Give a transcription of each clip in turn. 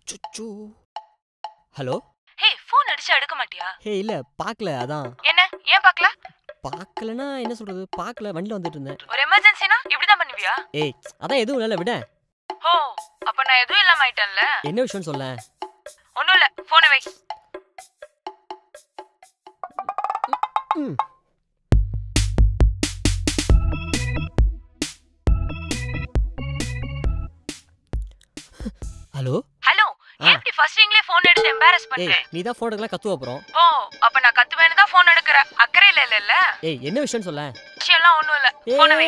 அச்சச்சோ. ஹலோ. ஹே, ஃபோன் அடிச்சா எடுக்க மாட்டியா? ஹே இல்ல பார்க்கல அதான். என்ன ஏன் பார்க்கல? பார்க்கலனா என்ன சொல்றது? பார்க்கல வண்டில வந்துட்டு இருந்தேன். ஒரு எமர்ஜென்சினா இப்படி தான் பண்ணுவியா? ஏய் அதான் எதுவும் இல்ல விட. ஓ அப்ப நான் எதுவும் இல்லாம ஆயிட்டேன்ல. என்ன விஷயம் சொல்ல? ஒண்ணும் இல்ல, போனை வை. ஹலோ. ஹலோ, ஏன் இப்படி ஃபர்ஸ்ட் ரிங்லயே ஃபோன் எடுத்து எம்பாரஸ் பண்ற? ஏய் நீ தான் ஃபோன் எடுக்கல கத்துவ அப்புறம். ஓ அப்ப நான் கத்துவேன்னு தான் ஃபோன் எடுக்கற. அக்கறை இல்ல. ஏய் என்ன விஷயம் சொல்ல? விஷயம்லாம் ஒண்ணும் இல்ல, போனை வை.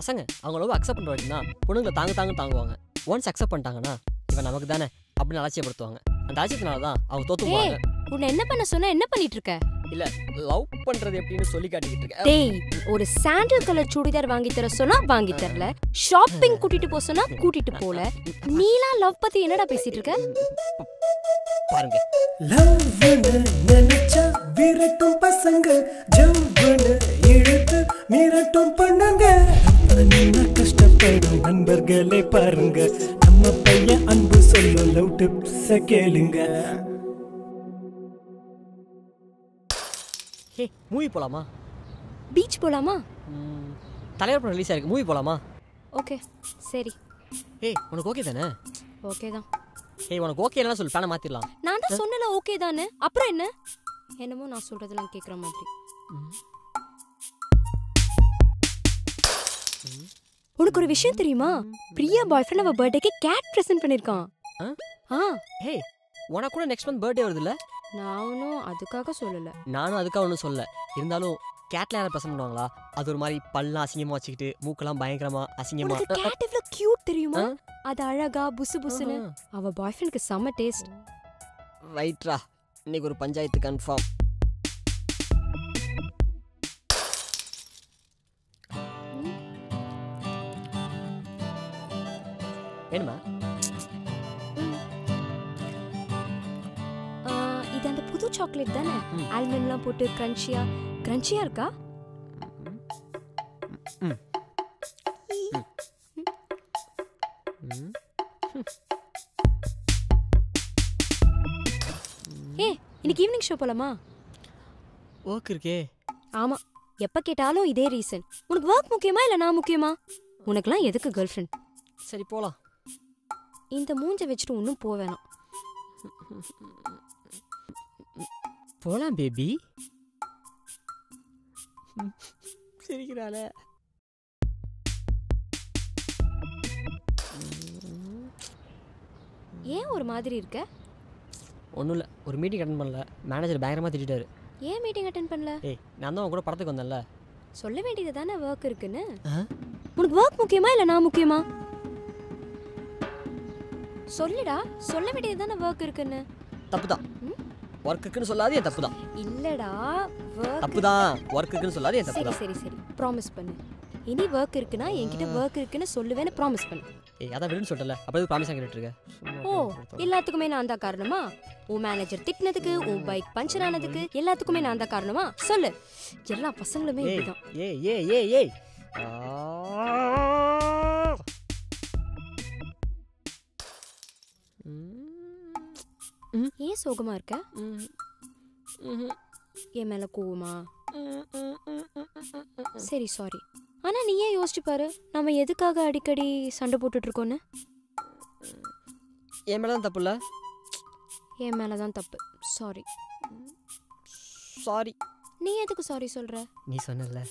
பசங்க அவங்க லவ் அக்செப்ட் பண்ற வரைக்கும் தான் பொண்ணுங்களை தாங்குவாங்க. ஒன்ஸ் அக்செப்ட் பண்ணிட்டாங்கன்னா இவன் நமக்கு தானே அப்படின்னு அலட்சியப்படுத்துவாங்க. அந்த அலட்சியத்தினால தான் அவங்க தோத்து போவாங்க. உன்னை என்ன பண்ண சொன்னா என்ன பண்ணிட்டு இருக்க? இல்ல லவ் பண்றது எப்படின்னு சொல்லி காட்டிக்கிட்டு இருக்கேன். டேய் ஒரு சாண்டல் கலர் சுடிதார் வாங்கி தர சொன்னா வாங்கி தரல, ஷாப்பிங் கூட்டிட்டு போ சொன்னா கூட்டிட்டு போல. நீலாம் லவ் பத்தி என்னடா பேசிட்டு இருக்க? பாருங்க. லவ்னு நினைச்சா விரட்டும் பசங்க, ஜவ்னு இழுத்து மிரட்டும் பண்ணுங்க. என்ன கஷ்டப்படும் நண்பர்களே பாருங்க, நம்ம பையன் அன்பு சொல்ல லவ் டிப்ஸ் கேளுங்க. ஹே மூவி போலாமா? பீச் போலாமா? தலைவர் படம் ரிலீஸ் ஆயிருக்கு, மூவி போலாமா? ஓகே சரி. ஏய் உனக்கு ஓகே தானே? ஓகே தான். ஏய் உனக்கு ஓகே இல்லைனா சொல்லு, பிளானை மாத்திரலாம். நான் தான் சொன்னல ஓகே தானே, அப்புறம் என்ன? என்னமோ நான் சொல்றதெல்லாம் கேக்குற மாதிரி. உனக்கு ஒரு விஷயம் தெரியுமா? பிரியா பாய் ஃப்ரெண்ட் அவ பர்த்டேக்கு கேட் பிரசன்ட் பண்ணிருக்கான். ஹே உனக்கு கூட நெக்ஸ்ட் மந்த் பர்த்டே வருதுல்ல? நானும் அதுக்காக சொல்லல. நானும் அதுக்காக ஒன்றும் சொல்ல. இருந்தாலும் கேட்ல யாரை பிரசன்ட் பண்ணுவாங்களா? அது ஒரு மாதிரி பல்லாம் அசிங்கமா வச்சுக்கிட்டு மூக்கெல்லாம் பயங்கரமா அசிங்கமா. கேட் எவ்வளவு கியூட் தெரியுமா? அது அழகா புசு புசுன்னு. அவ பாய் ஃப்ரெண்ட்க்கு செம்ம டேஸ்ட். ரைட்ரா, இன்னைக்கு ஒரு பஞ்சாயத்து கன்ஃபார்ம். வேணுமா? இது அந்த புது சாக்லேட் தானே? ஆல்மண்ட்லாம் போட்டு கிரன்ச்சியா இருக்கா? இன்னைக்கு ஈவினிங் ஷோ போலாமா? ஒர்க் இருக்கே. ஆமா, எப்ப கேட்டாலும் இதே ரீசன். உனக்கு ஒர்க் முக்கியமா இல்ல நான் முக்கியமா? உனக்குலாம் எதுக்கு கேர்ள் ஃப்ரெண்ட்? சரி போலாம். இந்த மூஞ்ச வச்சுட்டு ஒன்னும் போவேணாம். போலாம் பேபி. சிரிக்கிறாள. ஏன் ஒரு மாதிரி இருக்க? ஒன்றும் இல்லை, ஒரு மீட்டிங் அட்டென்ட் பண்ணல. மேனேஜர் பயங்கரமாக திட்டாரு. ஏன் மீட்டிங் அட்டென்ட் பண்ணல? ஏய் நான் தான் உன் கூட படத்துக்கு வந்தேன்ல. சொல்ல வேண்டியது தானே ஒர்க் இருக்குன்னு. உனக்கு ஒர்க் முக்கியமா இல்ல நான் முக்கியமா? சொல்லுடா, சொல்ல வேண்டியது தானே ஒர்க் இருக்குன்னு. தப்புதான். ஒர்க் இருக்குன்னு சொல்லாது என் தப்புதான். இல்லடா ஒர்க் தப்புதான். ஒர்க் இருக்குன்னு சொல்லாது என் தப்புதான். சரி ப்ராமிஸ் பண்ணு. இனி ஒர்க் இருக்குனா என்கிட்ட ஒர்க் இருக்குன்னு சொல்லுவேன்னு ப்ராமிஸ் பண்ணு. ஏய் அதான் விடுன்னு சொல்றல, அப்போ ப்ராமிஸ் கேட்டுட்டு இருக்க. ஓ எல்லாத்துக்குமே நான் தான் காரணமா? உன் மேனேஜர் திட்டினதுக்கு, உன் பைக் பஞ்சர் ஆனதுக்கு எல்லாத்துக்குமே நான் தான் காரணமா? சொல்லு. எல்லா பசங்களுமே இப்படிதான். ஏய் ஏன் சோகமா இருக்க? என் மேல கோவமா? சரி சாரி. ஆனா நீ ஏன் யோசிச்சு பாரு, நம்ம எதுக்காக அடிக்கடி சண்டை போட்டுட்டு இருக்கோன்னு. என் மேலதான் தப்பு இல்ல? என் மேலதான் தப்பு. சாரி. சாரி. நீ எதுக்கு சாரி சொல்ற? நீ சொன்னல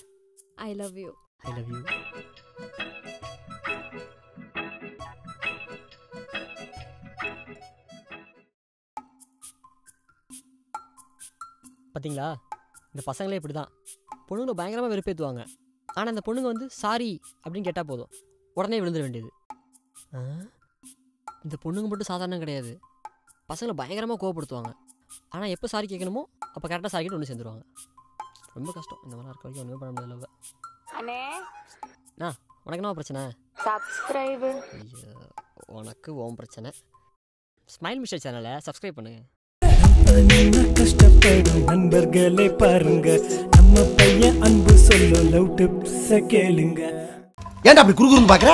I love you. I love you. பார்த்தீங்களா, இந்த பசங்களே இப்படி தான். பொண்ணுங்களை பயங்கரமாக வெறுப்பேற்றுவாங்க. ஆனால் அந்த பொண்ணுங்க வந்து சாரி அப்படின்னு கேட்டால் போதும், உடனே விழுந்துட வேண்டியது. இந்த பொண்ணுங்க மட்டும் சாதாரணம் கிடையாது, பசங்களை பயங்கரமாக கோவப்படுத்துவாங்க. ஆனால் எப்போ சாரி கேட்கணுமோ அப்போ கரெக்டாக சாரி கேட்டு ஒன்று சேர்ந்துருவாங்க. ரொம்ப கஷ்டம் இந்த மாதிரி இருக்க வரைக்கும் ஒன்றுமே பண்ண முடியல. அண்ணே உனக்கு என்ன பிரச்சனை? சப்ஸ்கிரைப். ஐயோ உனக்கு ஓம் பிரச்சனை. ஸ்மைல் மிஸ்டர் சேனலை சப்ஸ்கிரைப் பண்ணுங்க. கஷ்டப்படும் நண்பர்களே பாருங்க, நம்ம பையன் அன்பு சொல்ல லவ் டிப்ஸ் கேளுங்க. ஏன்டா அப்படி குறுகுறுன்னு பாக்குற?